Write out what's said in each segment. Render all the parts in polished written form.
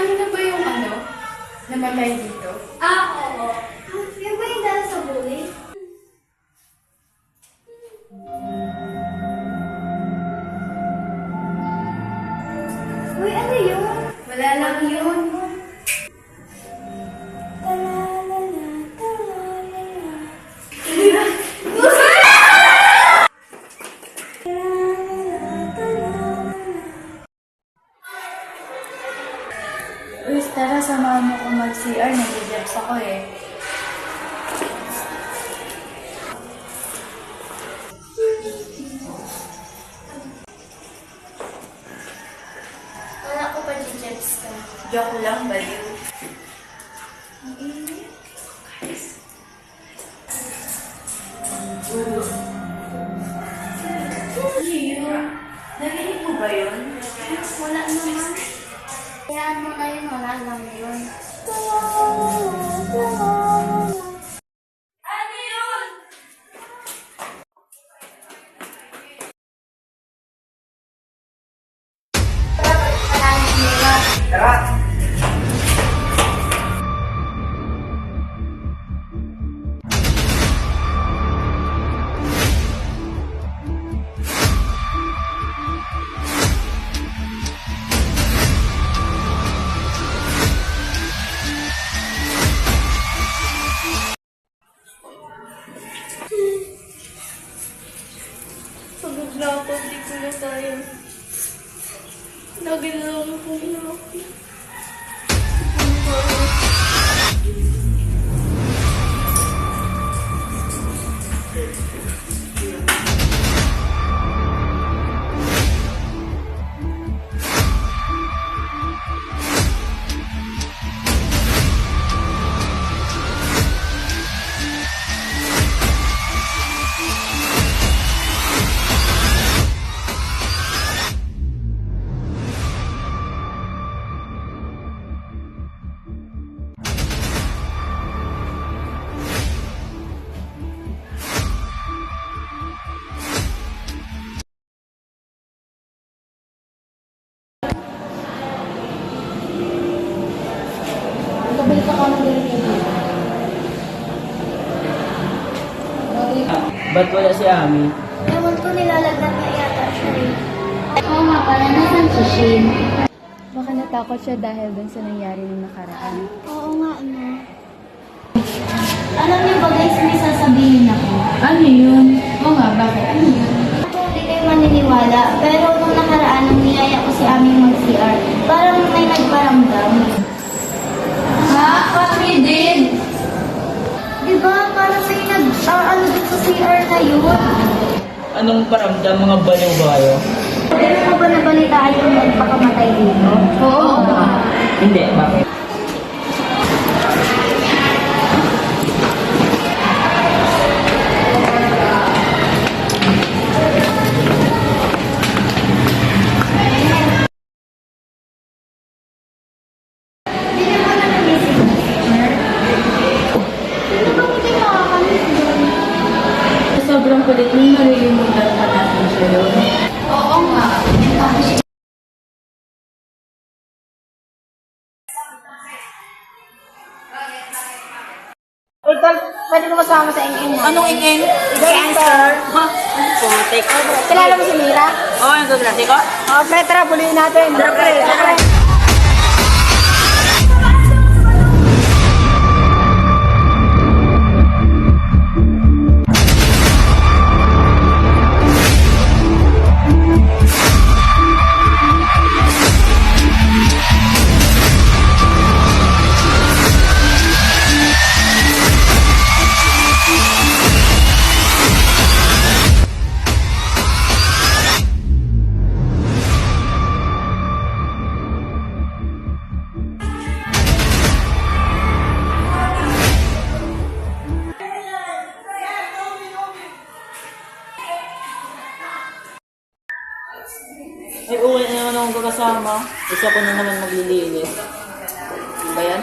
Kasama na ba yung namatay dito? Oo. Yung ba yung dahil sa bully? Uy, ano yun? Wala lang yun. Uy, tara, samahan mo ko mag-CR. Nag-jobs ako eh. Wala ko pa di-jets ka. Joke lang, baliw. Ano yun? Narinig mo ba yun? Wala naman. Hayaan mo na yun, wala lang yun. Pagod na ako, hindi ko na kaya. Nagilong ko na ako. Pabalik ako ng ganito. Ba't wala si Ami? Ewan ko, nilalagnat na yata siya eh. Oo nga pala, nasan si Shane? Baka natakot siya dahil dun sa nangyari nung nakaraan. Oo nga, ano. Alam niyo ba guys, may sasabihin ako. Ano yun? Oo nga, bakit? Ano yun? Ako hindi kayo maniniwala, pero nung nakaraan, nung niyaya ko si Aming mag-CR, parang may nagparamdam. Ha? What we did? Diba? Parang may ano dun sa CR na yun. Anong paramdam, mga baliw ba kayo? Pero mo ba nabalitaan yung magpakamatay dito? Oo. Hindi, bakit? Hindi niyo ba nag-message na CR? Ano ba hindi makakamiss doon? Sobrang kulit nung malilimutan pa natin siya yun. Oo nga. Tol, pwede ko masama sa ing-ing mo. Anong ing-ing? Cancer. Ha? Putik. Kilala mo si Mira? Oo, yung tudrasi ko? Oh, pre, tara, buliin natin. Tara, pre. Tara. Ay, uwi na naman akong kakasama. Isa ko na naman maglilinis. Diba yan?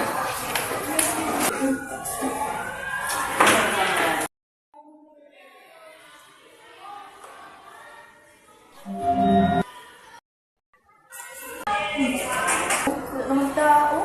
Mga tao.